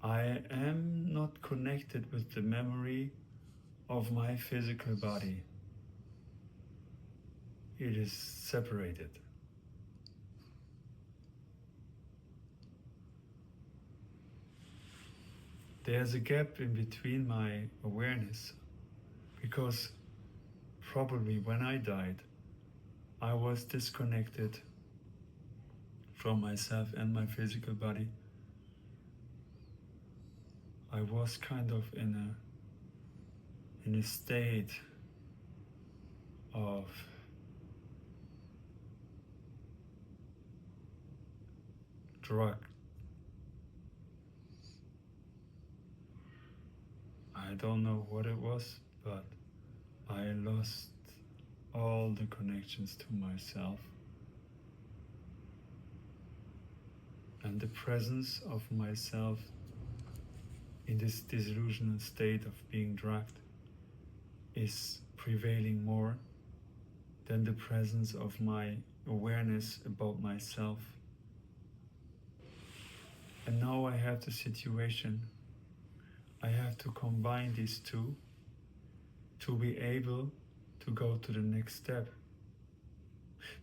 I am not connected with the memory of my physical body. It is separated. There's a gap in between my awareness, because probably when I died, I was disconnected from myself and my physical body. I was kind of in a state of drug. I don't know what it was, but I lost all the connections to myself. And the presence of myself in this disillusional state of being drugged is prevailing more than the presence of my awareness about myself. And now I have the situation. I have to combine these two to be able to go to the next step.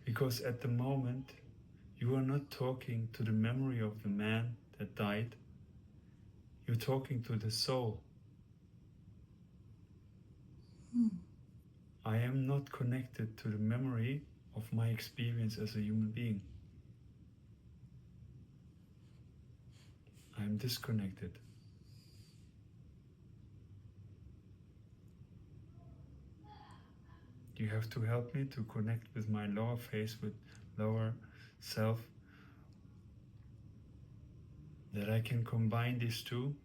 Because at the moment, you are not talking to the memory of the man that died. You're talking to the soul. I am not connected to the memory of my experience as a human being. I am disconnected. You have to help me to connect with my lower face, with lower self, that I can combine these two.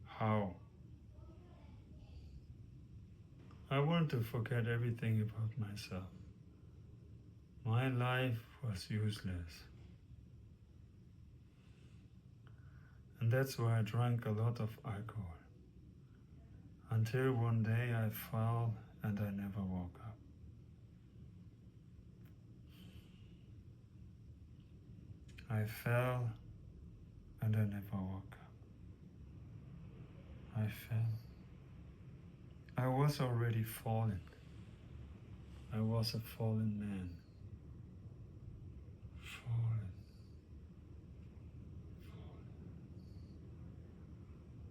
How? I want to forget everything about myself. My life was useless. And that's why I drank a lot of alcohol. Until one day I fell and I never woke up. I fell and I never woke up. I fell. I was already fallen. I was a fallen man. Fallen.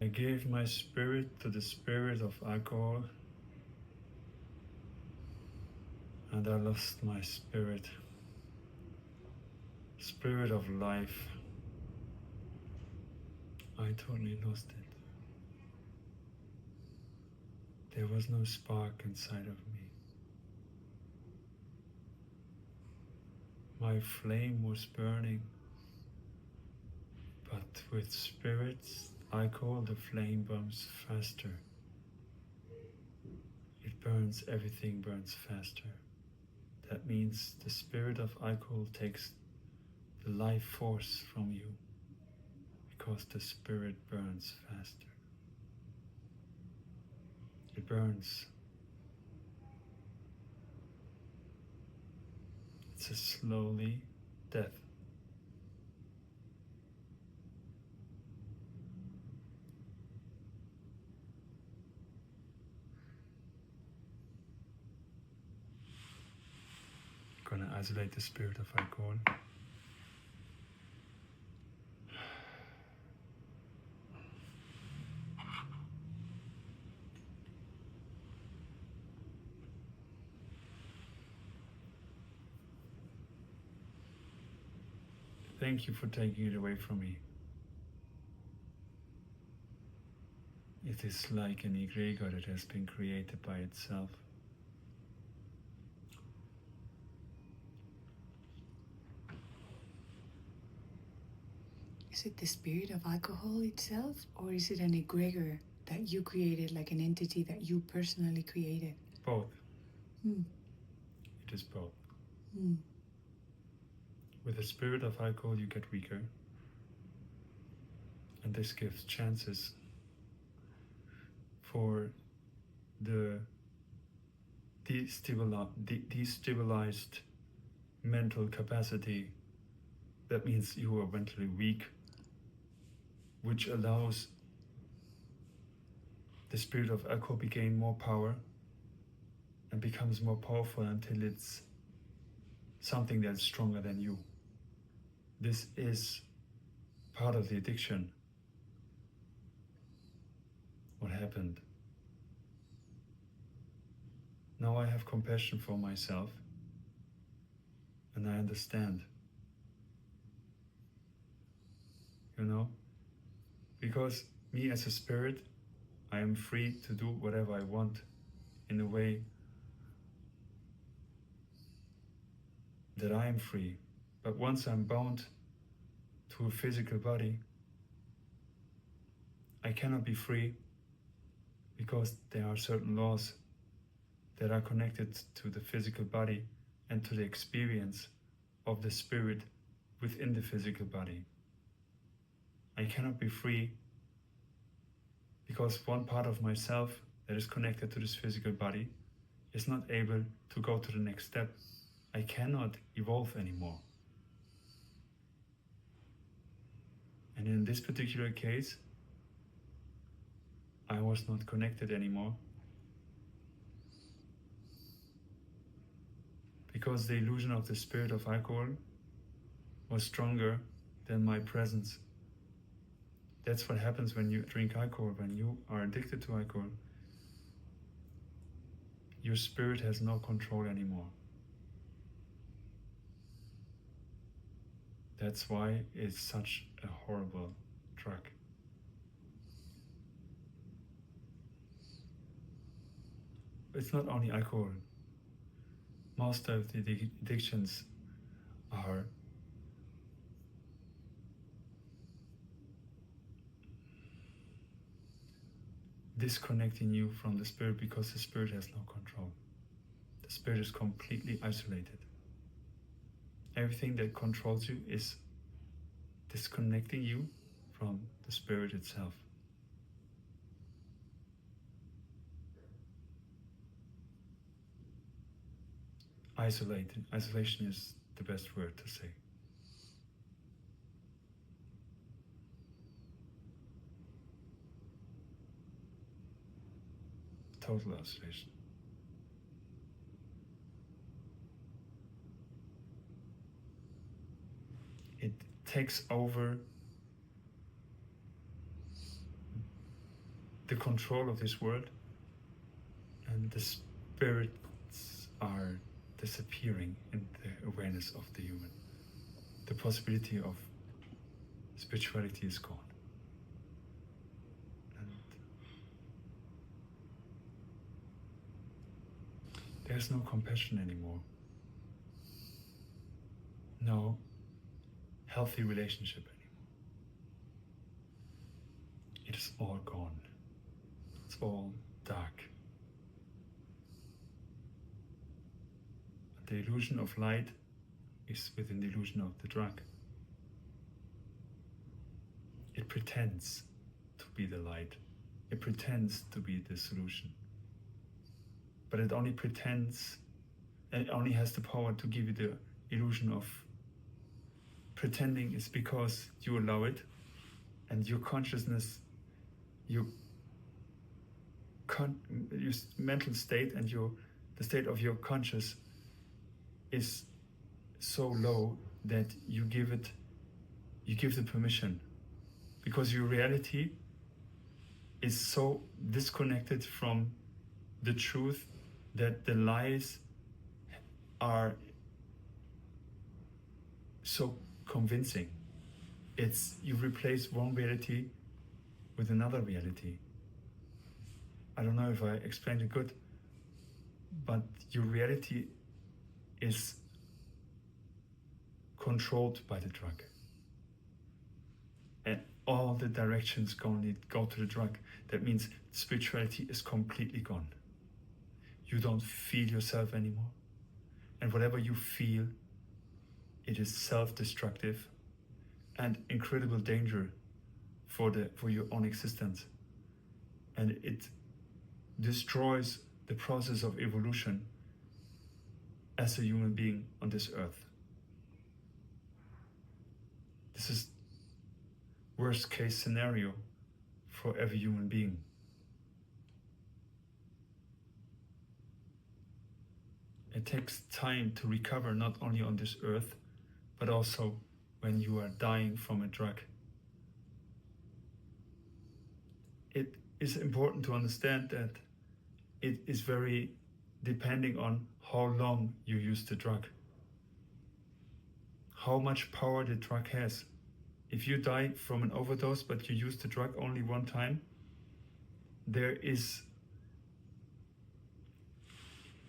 I gave my spirit to the spirit of alcohol, and I lost my spirit. Spirit of life. I totally lost it. There was no spark inside of me. My flame was burning, but with spirits, alcohol, the flame burns faster. It burns, everything burns faster. That means the spirit of alcohol takes the life force from you, because the spirit burns faster. It burns. It's a slowly death. I'm gonna isolate the spirit of alcohol. Thank you for taking it away from me. It is like an egregor that has been created by itself. Is it the spirit of alcohol itself, or is it an egregor that you created, like an entity that you personally created? Both. Mm. It is both. Mm. With the spirit of alcohol, you get weaker. And this gives chances for the destabilized mental capacity that means you are mentally weak, which allows the spirit of alcohol to gain more power and becomes more powerful until it's something that's stronger than you. This is part of the addiction. What happened? Now I have compassion for myself and I understand. You know? Because me as a spirit, I am free to do whatever I want in a way that I am free. But once I'm bound to a physical body, I cannot be free because there are certain laws that are connected to the physical body and to the experience of the spirit within the physical body. I cannot be free because one part of myself that is connected to this physical body is not able to go to the next step. I cannot evolve anymore. And in this particular case, I was not connected anymore because the illusion of the spirit of alcohol was stronger than my presence. That's what happens when you drink alcohol, when you are addicted to alcohol. Your spirit has no control anymore. That's why it's such a horrible drug. It's not only alcohol. Most of the addictions are disconnecting you from the spirit because the spirit has no control. The spirit is completely isolated. Everything that controls you is disconnecting you from the spirit itself. Isolated. Isolation is the best word to say. Total isolation. It takes over the control of this world, and the spirits are disappearing in the awareness of the human. The possibility of spirituality is gone. And there's no compassion anymore. No healthy relationship anymore. It is all gone. It's all dark. The illusion of light is within the illusion of the drug. It pretends to be the light. It pretends to be the solution. But it only pretends, and it only has the power to give you the illusion of pretending. Is because you allow it, and your consciousness, your mental state and the state of your conscious is so low that you give the permission, because your reality is so disconnected from the truth that the lies are so convincing. You replace one reality with another reality. I don't know if I explained it good, but your reality is controlled by the drug. And all the directions go to the drug. That means spirituality is completely gone. You don't feel yourself anymore. And whatever you feel, it is self-destructive and incredible danger for your own existence. And it destroys the process of evolution as a human being on this earth. This is worst case scenario for every human being. It takes time to recover, not only on this earth, but also when you are dying from a drug. It is important to understand that it is very depending on how long you use the drug, how much power the drug has. If you die from an overdose but you use the drug only one time,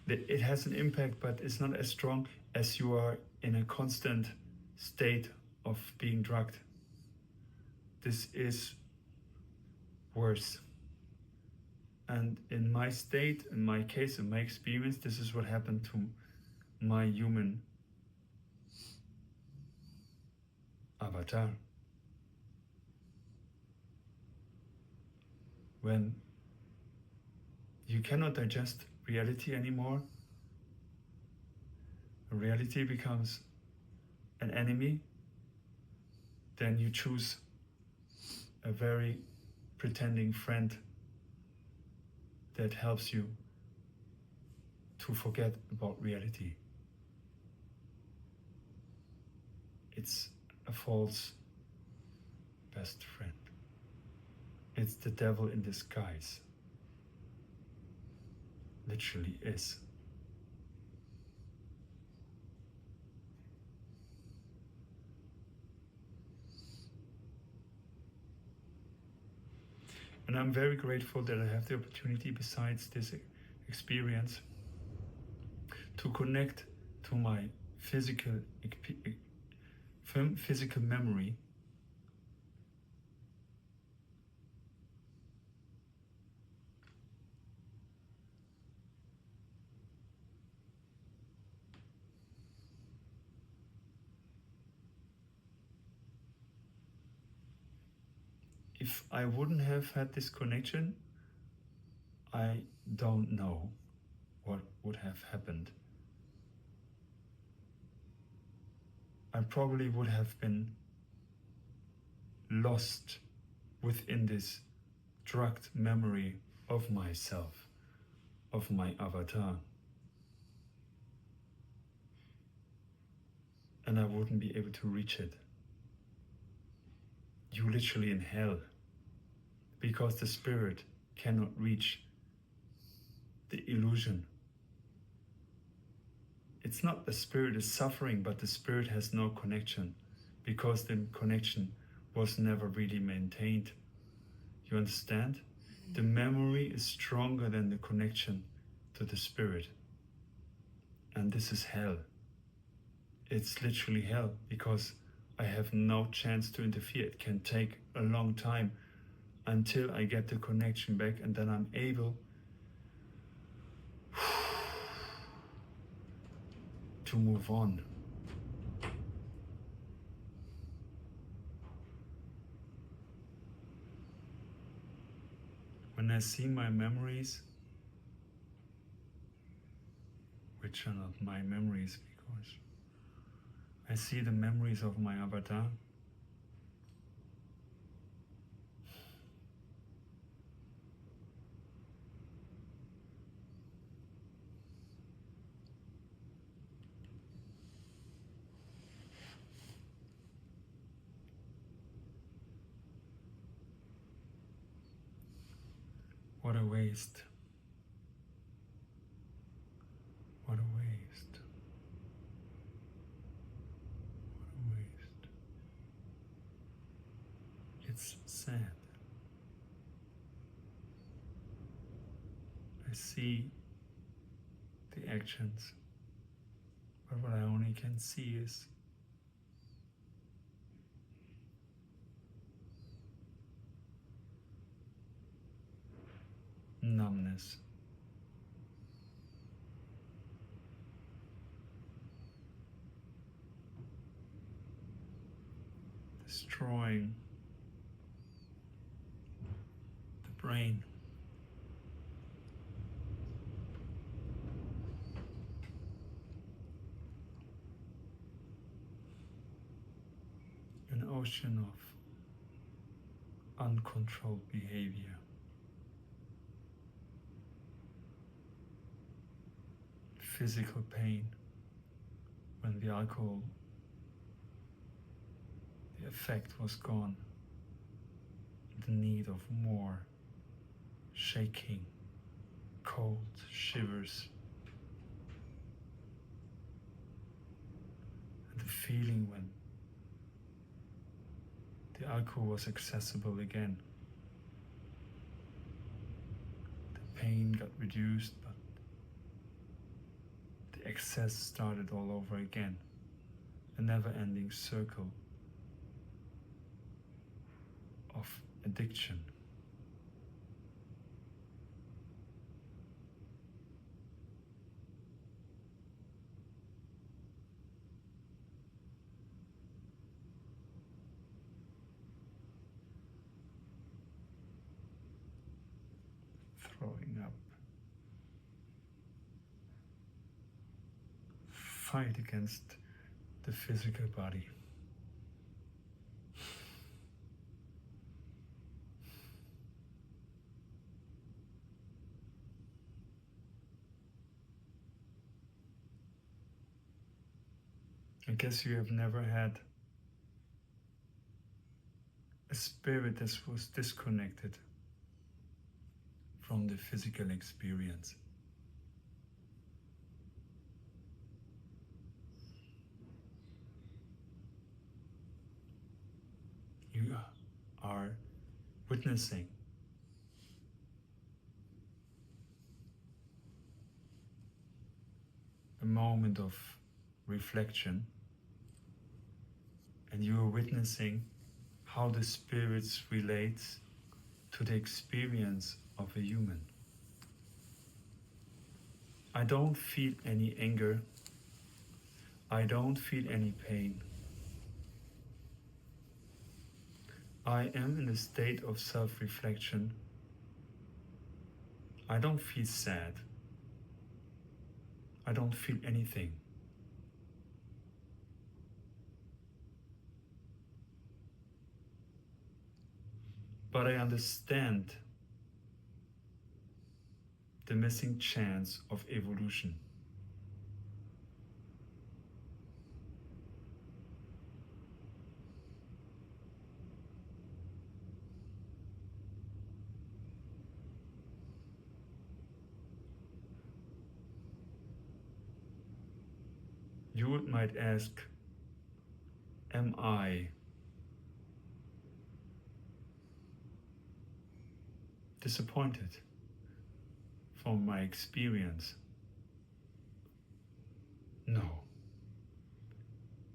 it has an impact, but it's not as strong as you are in a constant state of being drugged. This is worse. And in my state, in my case, in my experience, this is what happened to my human avatar. When you cannot digest reality anymore, reality becomes an enemy, then you choose a very pretending friend that helps you to forget about reality. It's a false best friend. It's the devil in disguise. Literally is. And I'm very grateful that I have the opportunity, besides this experience, to connect to my physical memory. If I wouldn't have had this connection, I don't know what would have happened. I probably would have been lost within this drugged memory of myself, of my avatar. And I wouldn't be able to reach it. You're literally in hell, because the spirit cannot reach the illusion. It's not the spirit is suffering, but the spirit has no connection, because the connection was never really maintained. You understand? The memory is stronger than the connection to the spirit. And this is hell. It's literally hell, because I have no chance to interfere. It can take a long time until I get the connection back, and then I'm able to move on. When I see my memories, which are not my memories, because I see the memories of my avatar, what a waste. What a waste. What a waste. It's sad. I see the actions, but what I only can see is numbness. Destroying the brain. And emotion of uncontrolled behavior, physical pain when the alcohol, the effect was gone, the need of more, shaking, cold, shivers, and the feeling when the alcohol was accessible again. The pain got reduced, but the excess started all over again. A never-ending circle of addiction. Throwing up. Fight against the physical body. I guess you have never had a spirit that was disconnected from the physical experience. You are witnessing a moment of reflection, and you are witnessing how the spirits relate to the experience of a human. I don't feel any anger. I don't feel any pain. I am in a state of self-reflection. I don't feel sad. I don't feel anything. But I understand the missing chance of evolution. You might ask, am I disappointed from my experience? No.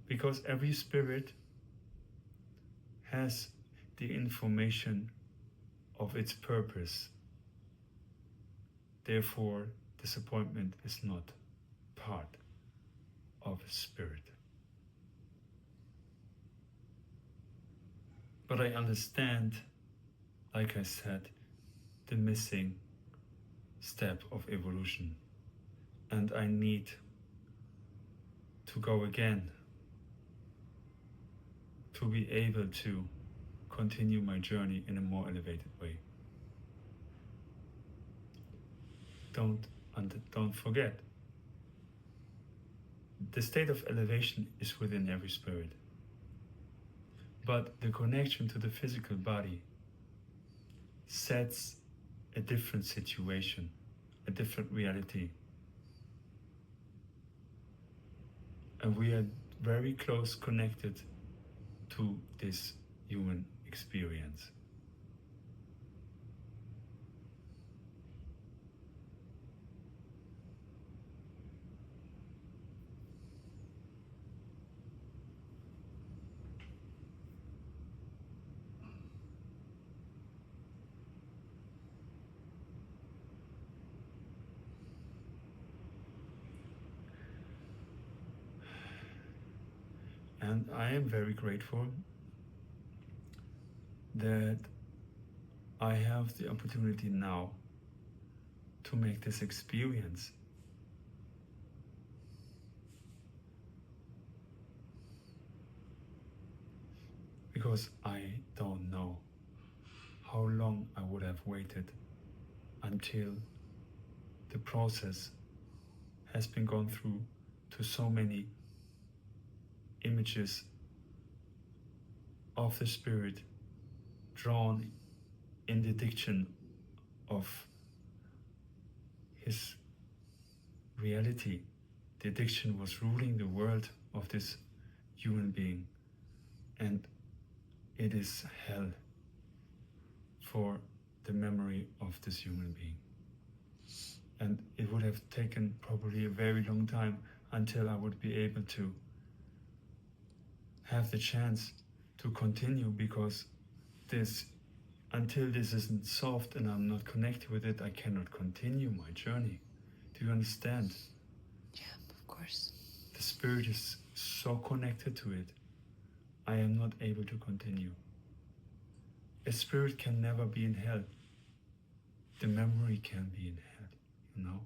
Because every spirit has the information of its purpose. Therefore, disappointment is not part of a spirit. But I understand, like I said, the missing step of evolution. And I need to go again to be able to continue my journey in a more elevated way. Don't forget, the state of elevation is within every spirit. But the connection to the physical body sets a different situation, a different reality. And we are very close connected to this human experience. And I am very grateful that I have the opportunity now to make this experience. Because I don't know how long I would have waited until the process has been gone through to so many images of the spirit drawn in the diction of his reality. The addiction was ruling the world of this human being, and it is hell for the memory of this human being. And it would have taken probably a very long time until I would be able to have the chance to continue, because until this isn't solved and I'm not connected with it, I cannot continue my journey. Do you understand? Yeah, of course. The spirit is so connected to it, I am not able to continue. A spirit can never be in hell. The memory can be in hell, you know?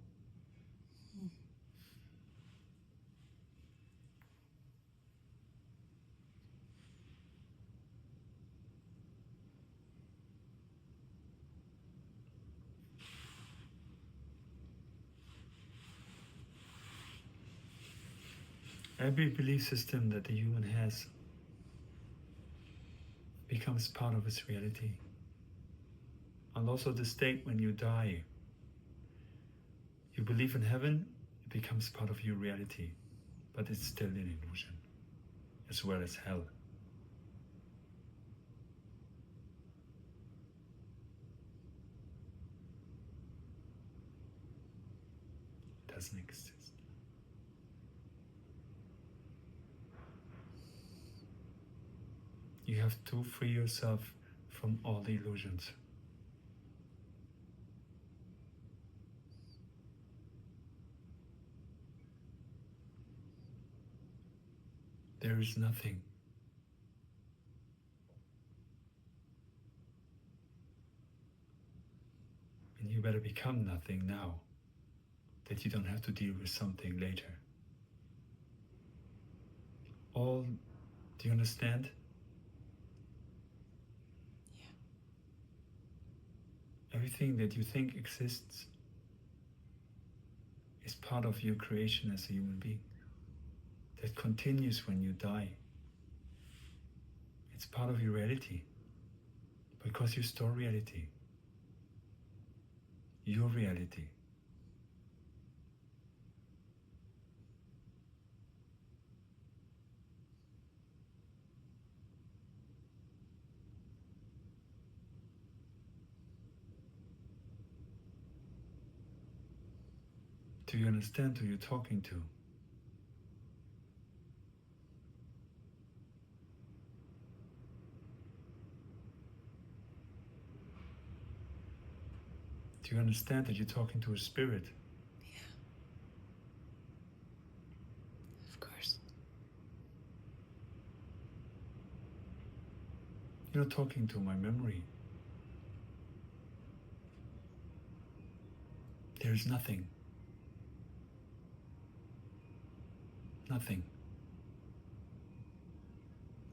Every belief system that the human has becomes part of its reality. And also the state when you die, you believe in heaven, it becomes part of your reality, but it's still an illusion, as well as hell. It doesn't exist. You have to free yourself from all the illusions. There is nothing. And you better become nothing now, that you don't have to deal with something later. Do you understand? Yeah. Everything that you think exists is part of your creation as a human being. That continues when you die. It's part of your reality, because you store reality. Your reality. Do you understand who you're talking to? Do you understand that you're talking to a spirit? Yeah. Of course. You're not talking to my memory. There is nothing. Nothing.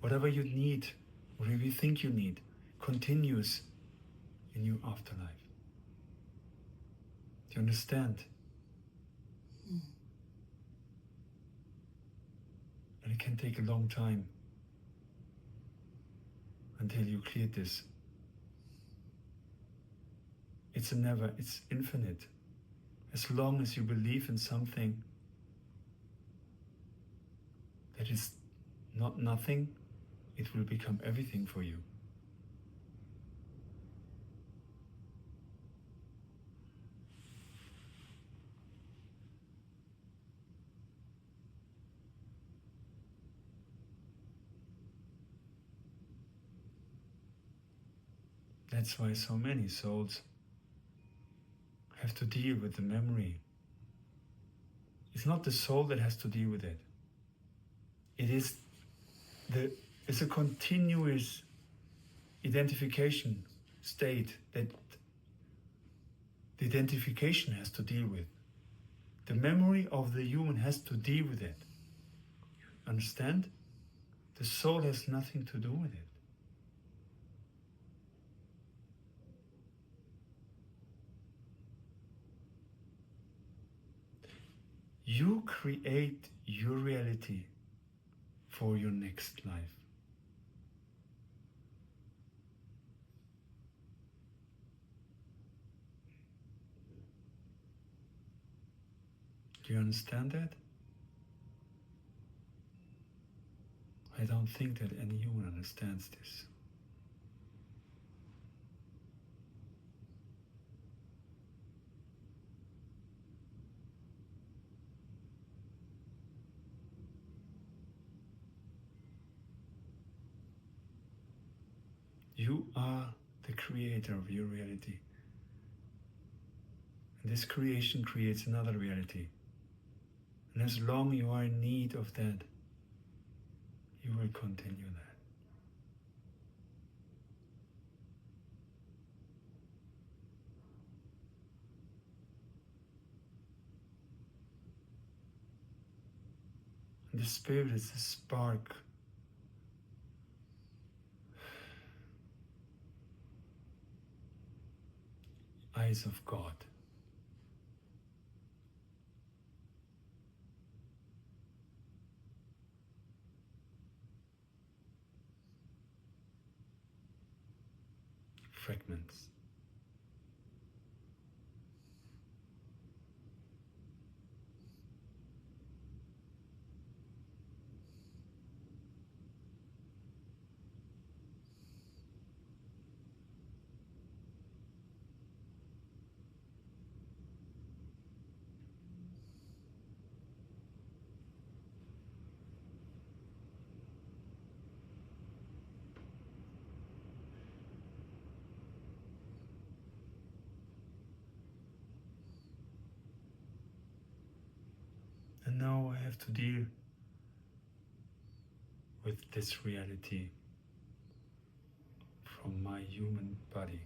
Whatever you need, whatever you think you need, continues in your afterlife. Do you understand? And it can take a long time until you clear this. It's infinite. As long as you believe in something that is not nothing, it will become everything for you. That's why so many souls have to deal with the memory. It's not the soul that has to deal with it. It's a continuous identification state that the identification has to deal with. The memory of the human has to deal with it. Understand? The soul has nothing to do with it. You create your reality for your next life. Do you understand that? I don't think that any human understands this. You are the creator of your reality. And this creation creates another reality. And as long as you are in need of that, you will continue that. And the spirit is the spark. Eyes of God. Fragments. And now I have to deal with this reality from my human body.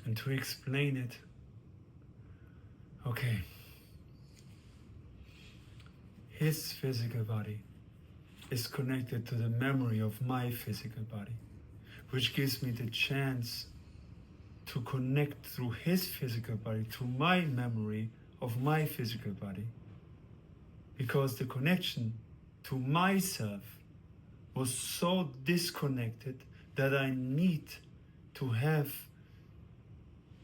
And to explain it, okay, his physical body is connected to the memory of my physical body, which gives me the chance to connect through his physical body to my memory of my physical body. Because the connection to myself was so disconnected that I need to have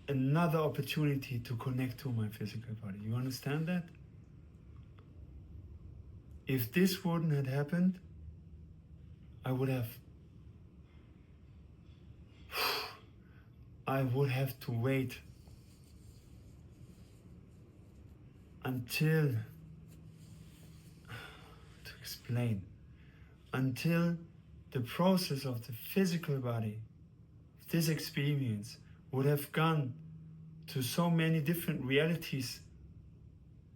another opportunity to connect to my physical body. You understand that? If this wouldn't have happened, I would have to wait until, to explain, until the process of the physical body, this experience, would have gone to so many different realities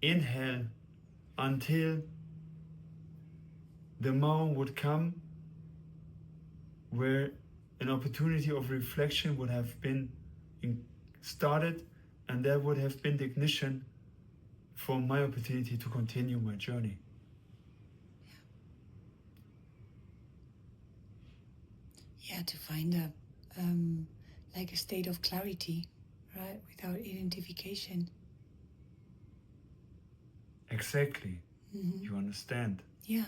in hell, until the moment would come where an opportunity of reflection would have been started, and that would have been the ignition for my opportunity to continue my journey. Yeah, to find a like a state of clarity, right, without identification. Exactly. You understand? Yeah.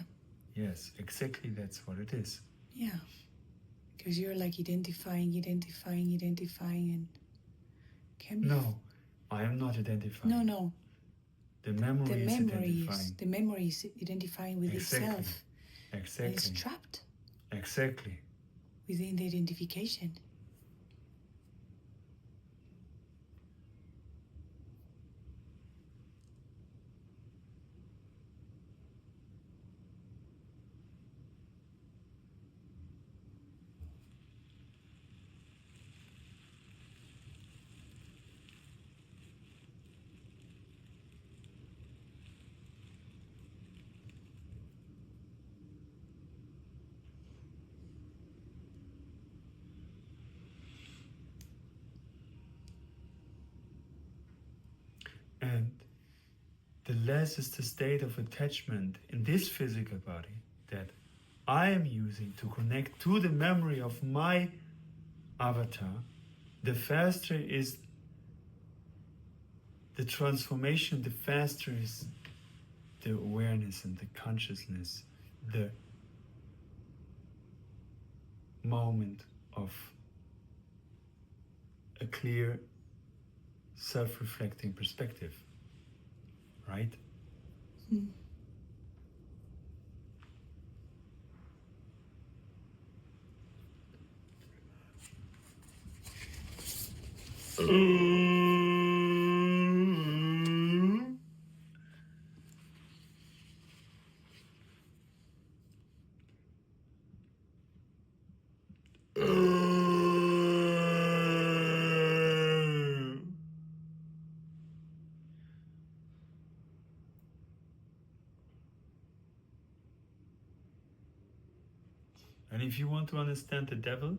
Yes, exactly, that's what it is. Yeah. Because you're like identifying, and can be. No, I am not identifying. No. The memory is identifying. The memory is identifying with itself. Exactly. And it's trapped. Exactly. Within the identification. less is the state of attachment in this physical body that I am using to connect to the memory of my avatar, the faster is the transformation, the faster is the awareness and the consciousness, the moment of a clear, self-reflecting perspective, right? And if you want to understand the devil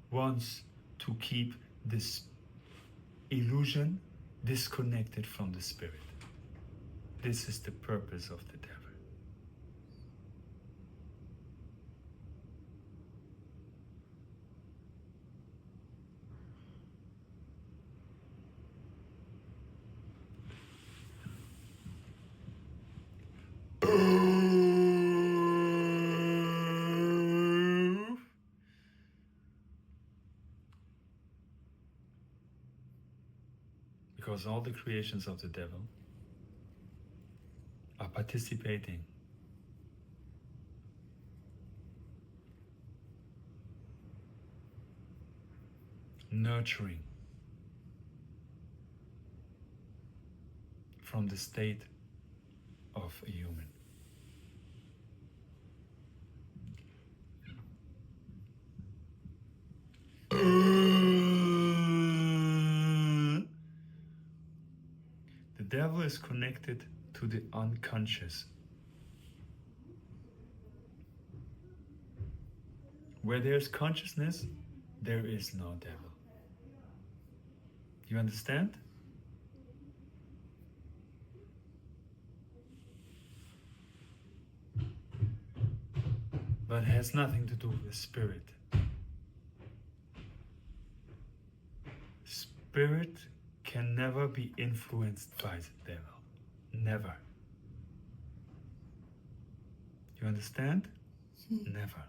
wants to keep this illusion disconnected from the spirit. This is the purpose of the devil. Because all the creations of the devil are participating nurturing from the state of a human. The devil is connected to the unconscious. Where there's consciousness, there is no devil. You understand? But it has nothing to do with spirit. Spirit can never be influenced by the devil. Never. You understand? Never.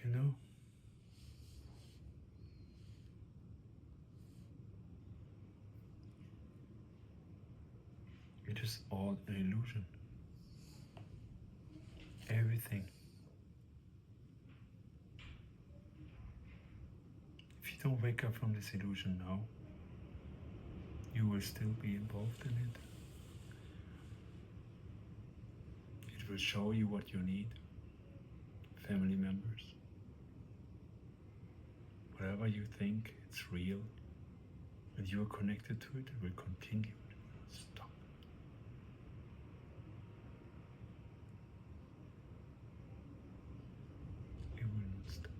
You know, it is all an illusion. Everything. If you don't wake up from this illusion now. You will still be involved in it. It will show you what you need. Family members. Whatever you think it's real, and you are connected to it, it will continue. It will not stop. It will not stop.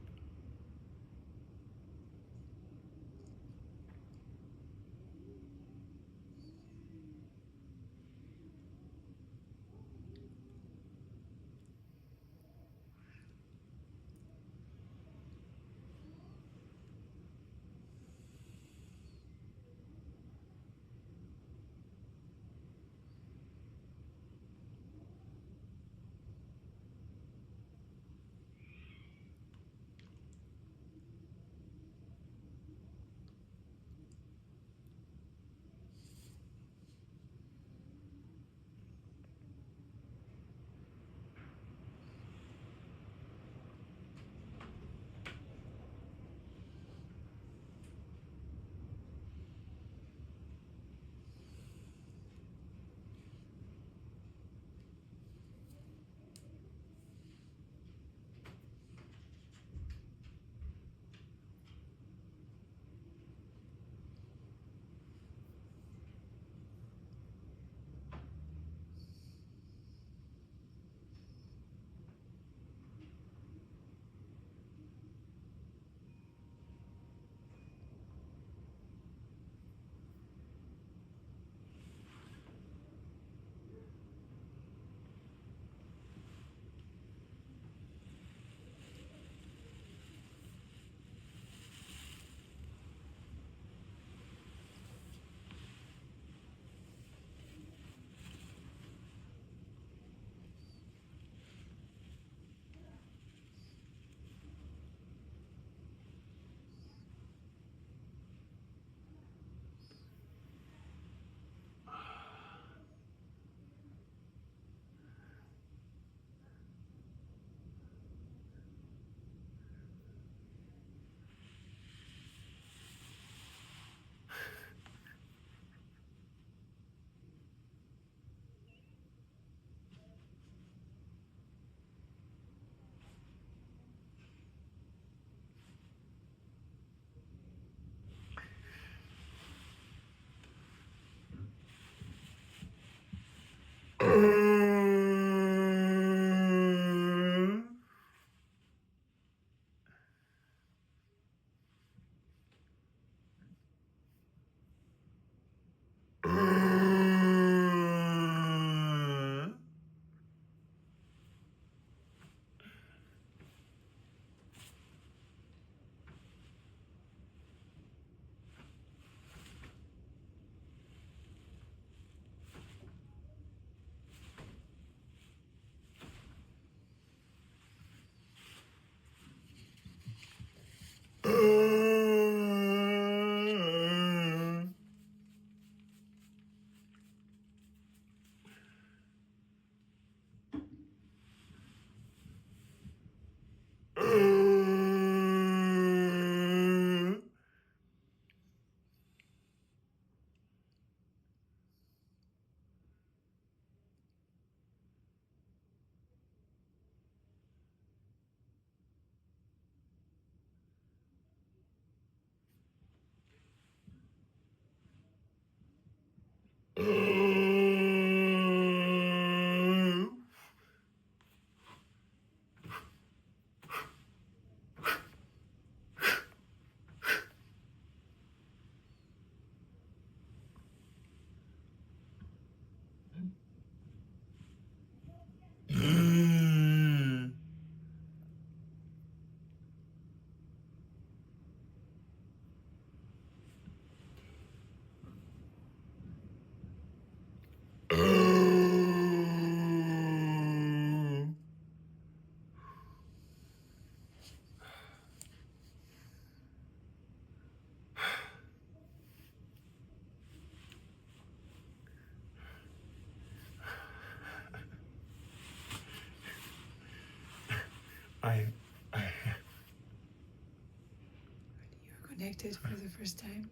connected for the first time.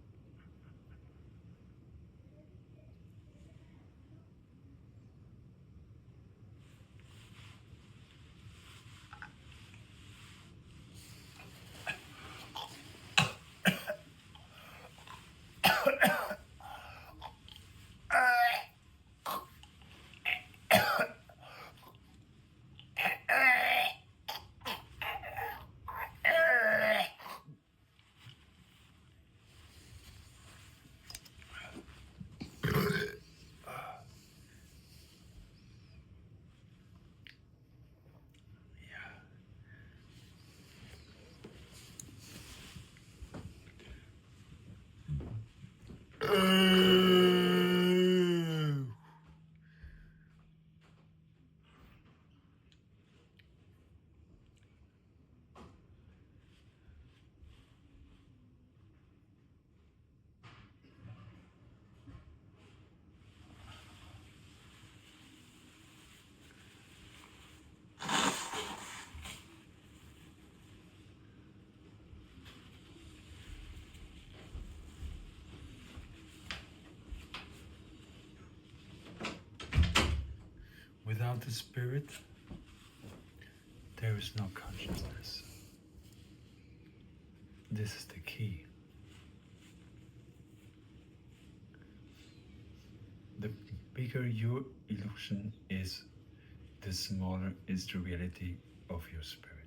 Without the spirit, there is no consciousness. This is the key. The bigger your illusion is, the smaller is the reality of your spirit.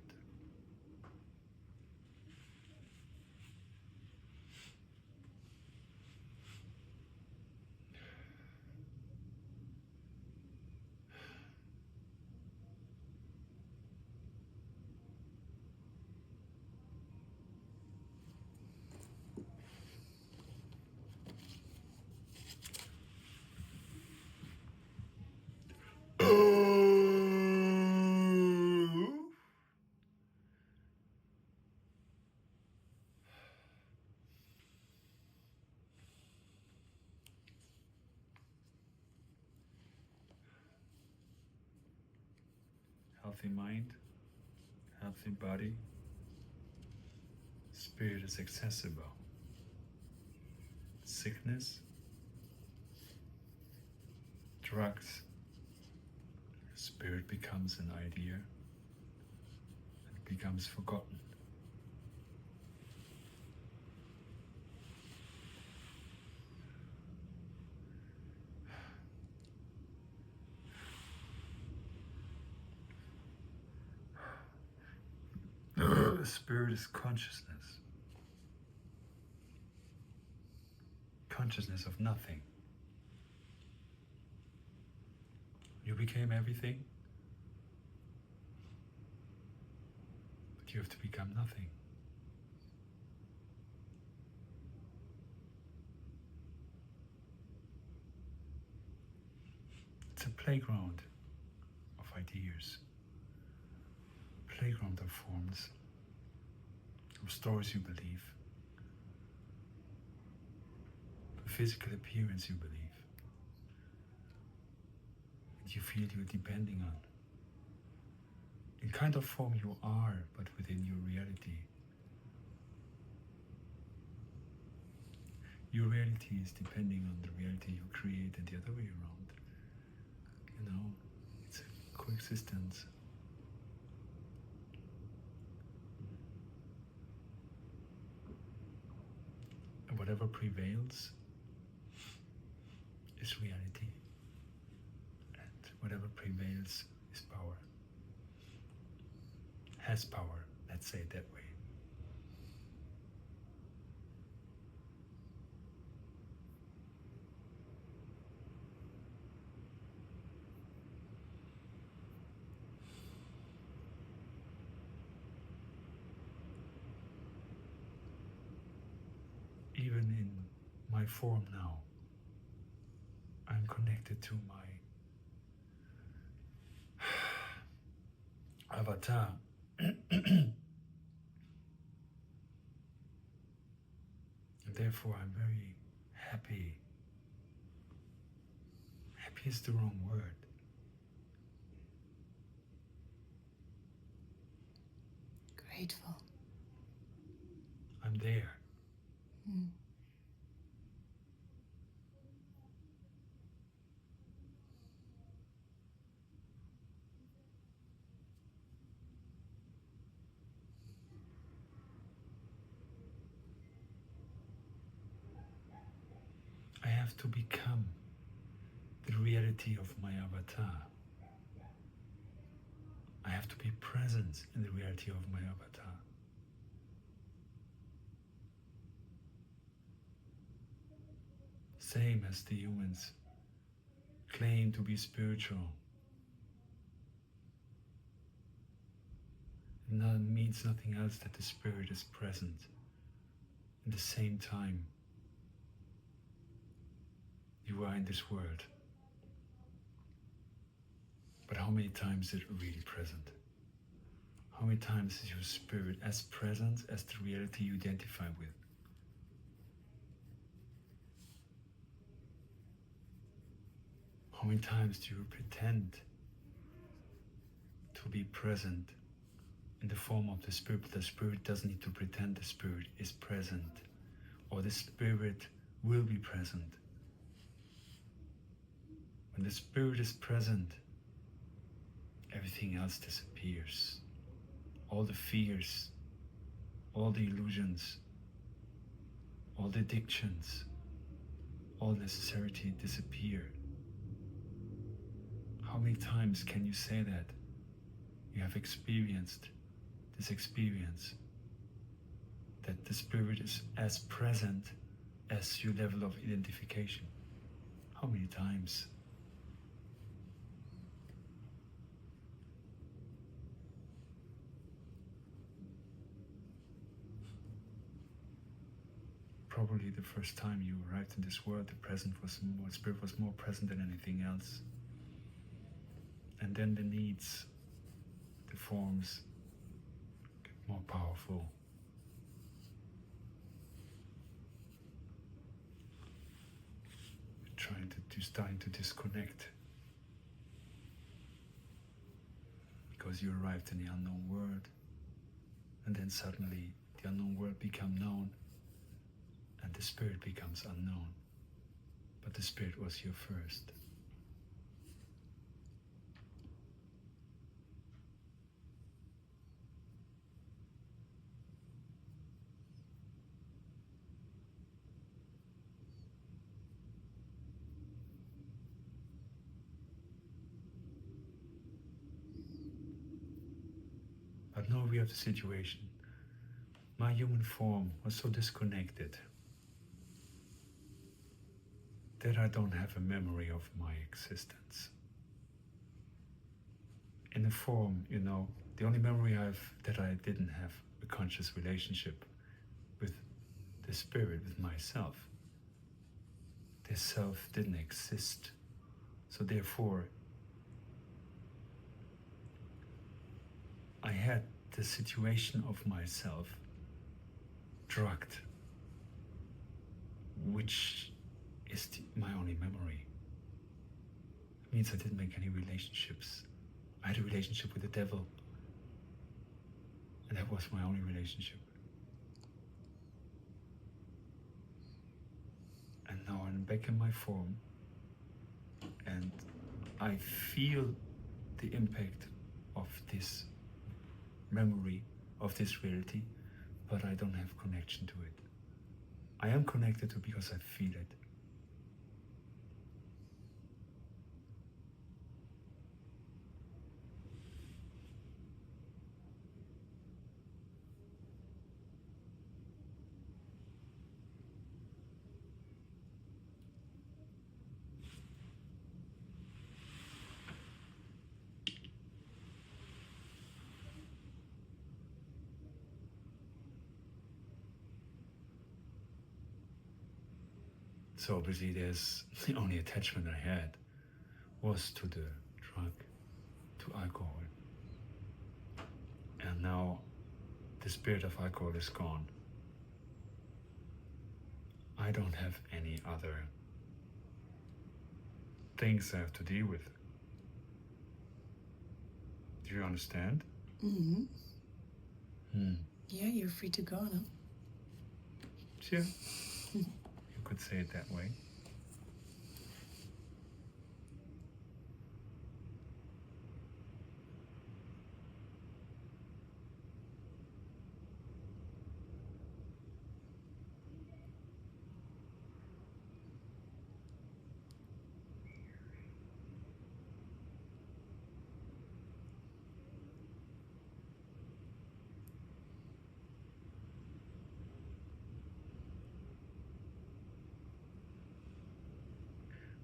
Healthy mind, healthy body, spirit is accessible. Sickness, drugs, spirit becomes an idea and becomes forgotten. Spirit is consciousness. Consciousness of nothing. You became everything, but you have to become nothing. It's a playground of ideas, playground of forms, of stories you believe, the physical appearance you believe, and you feel you're depending on. In kind of form you are, but within your reality. Your reality is depending on the reality you create and the other way around. You know, it's a coexistence. And whatever prevails is reality. And whatever prevails is power. Has power, let's say it that way. Even in my form now, I'm connected to my avatar. And therefore I'm very happy. Happy is the wrong word. Grateful. I'm there. Mm. I have to become the reality of my avatar. I have to be present in the reality of my avatar. Same as the humans claim to be spiritual. It means nothing else that the spirit is present in the same time you are in this world. But how many times is it really present? How many times is your spirit as present as the reality you identify with? How many times do you pretend to be present in the form of the spirit, but the spirit doesn't need to pretend the spirit is present, or the spirit will be present? When the spirit is present, everything else disappears. All the fears, all the illusions, all the addictions, all necessity disappear. How many times can you say that you have experienced this experience, that the spirit is as present as your level of identification? How many times? Probably the first time you arrived in this world, the spirit was more present than anything else. And then the needs, the forms, get more powerful. You're starting to disconnect, because you arrived in the unknown world, and then suddenly the unknown world becomes known, and the spirit becomes unknown. But the spirit was here first. But now we have the situation. My human form was so disconnected that I don't have a memory of my existence. In the form, the only memory I have that I didn't have a conscious relationship with the spirit, with myself. This self didn't exist. So therefore, I had the situation of myself drugged, which is my only memory. It means I didn't make any relationships. I had a relationship with the devil, and that was my only relationship. And now I'm back in my form, and I feel the impact of this memory, of this reality, but I don't have connection to it. I am connected to it because I feel it. So obviously there's the only attachment I had was to the drug, to alcohol. And now the spirit of alcohol is gone. I don't have any other things I have to deal with. Do you understand? Yeah, you're free to go now. Yeah, you could say it that way.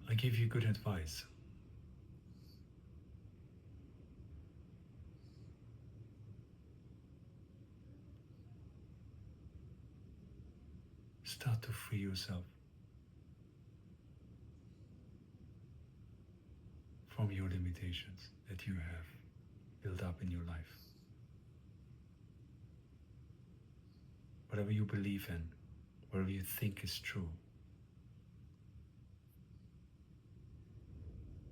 I give you good advice. Start to free yourself from your limitations that you have built up in your life. Whatever you believe in, whatever you think is true,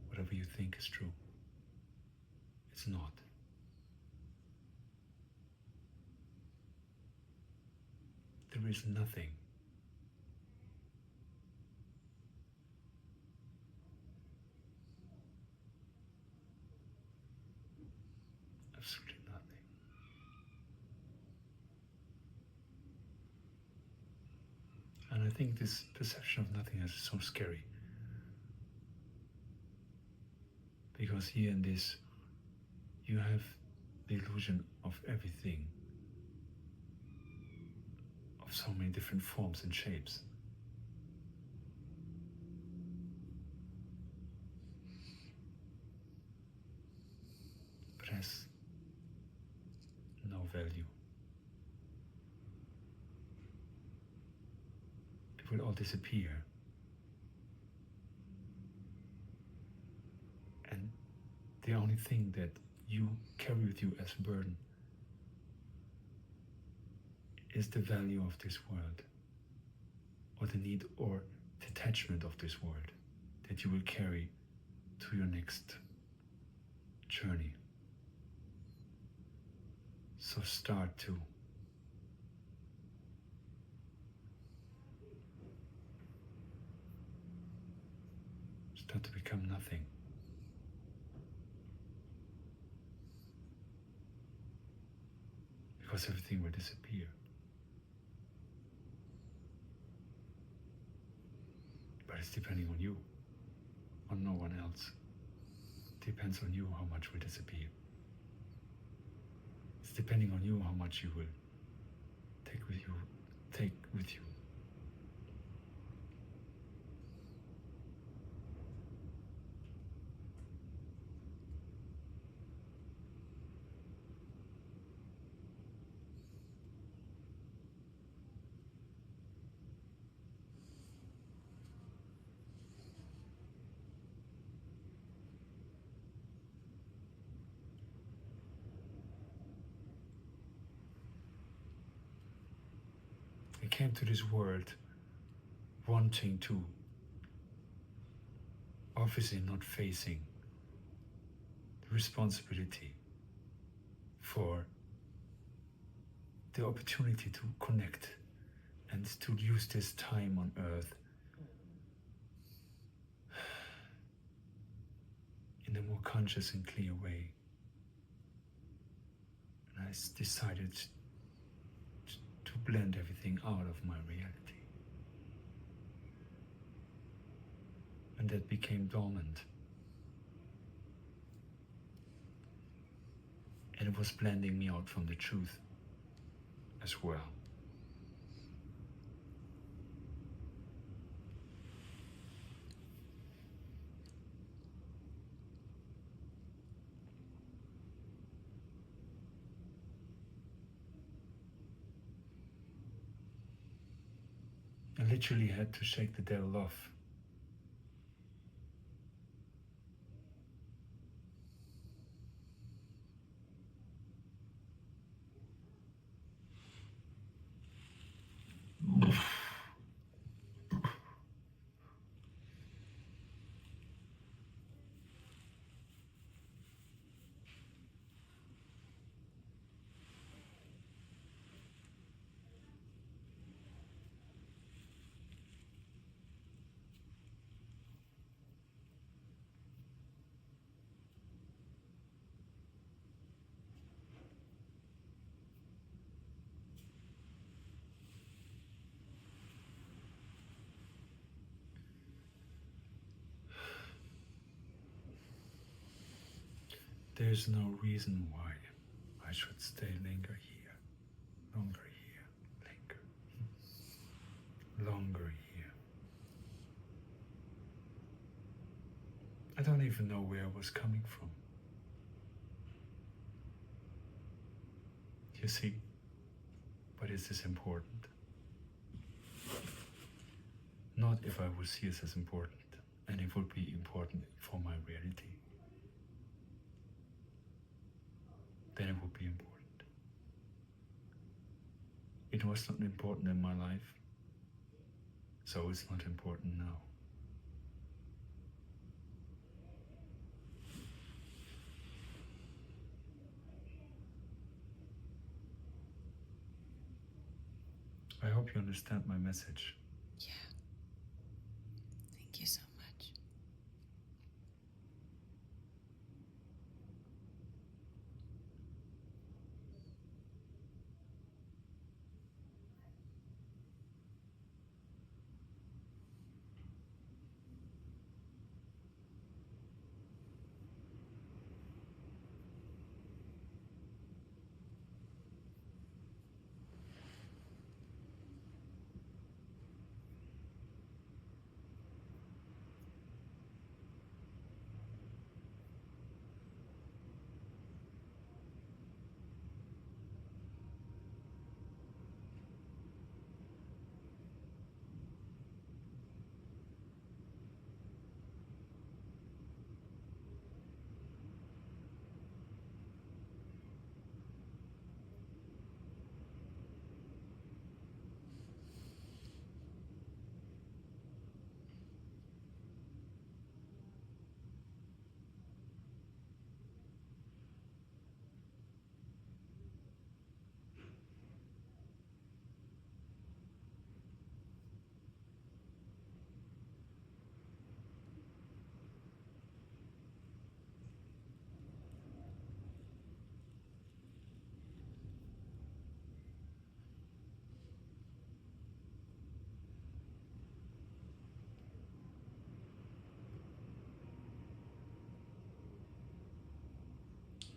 whatever you think is true, it's not. There is nothing. Absolutely nothing. And I think this perception of nothingness is so scary. Because here in this, you have the illusion of everything, of so many different forms and shapes. But has no value. It will all disappear. And the only thing that you carry with you as a burden is the value of this world, or the need or detachment of this world that you will carry to your next journey. So start to become nothing. Because everything will disappear. But it's depending on you, on no one else. It depends on you how much will disappear. It's depending on you how much you will take with you. I came to this world wanting to, obviously not facing the responsibility for the opportunity to connect and to use this time on earth in a more conscious and clear way. And I decided to blend everything out of my reality. And that became dormant. And it was blending me out from the truth as well. I literally had to shake the devil off. there's no reason why I should stay longer here, linger, longer here. I don't even know where I was coming from. You see, but is this important? Not if I would see it as important, and it would be important for my reality. Then it would be important. It was not important in my life, so it's not important now. I hope you understand my message. Yeah. Thank you so much.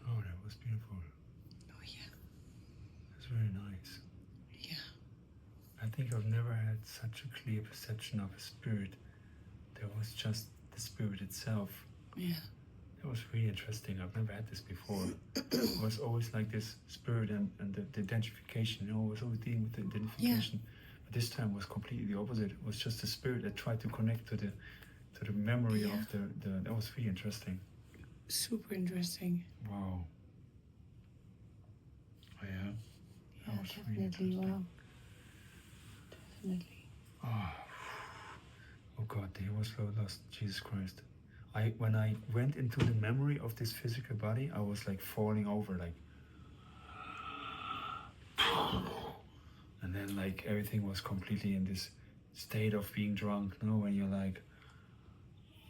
Oh, that was beautiful. Oh yeah. That's very nice. Yeah. I think I've never had such a clear perception of a spirit. There was just the spirit itself. Yeah. It was really interesting. I've never had this before. It was always like this spirit and the identification. I was always dealing with the identification. But this time was completely the opposite. It was just the spirit that tried to connect to the memory of the. That was really interesting. Super interesting. Wow. Oh, yeah. Yeah, definitely. Wow. Definitely. Oh God, the hair was so lost. Jesus Christ. When I went into the memory of this physical body, I was like falling over, like, and then like everything was completely in this state of being drunk. You know, when you're like,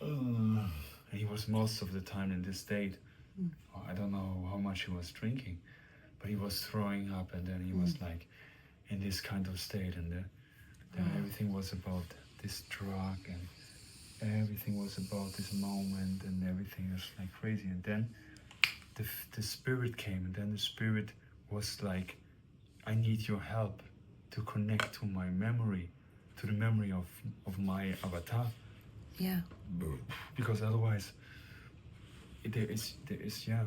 and he was most of the time in this state. I don't know how much he was drinking, but he was throwing up, and then he was like in this kind of state, and then everything was about this drug, and everything was about this moment, and everything was like crazy. And then the spirit came, and then the spirit was like, I need your help to connect to my memory, to the memory of my avatar. Yeah. Because otherwise, there is yeah.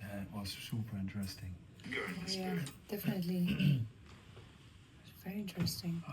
That was super interesting. Yeah, definitely. It's very interesting.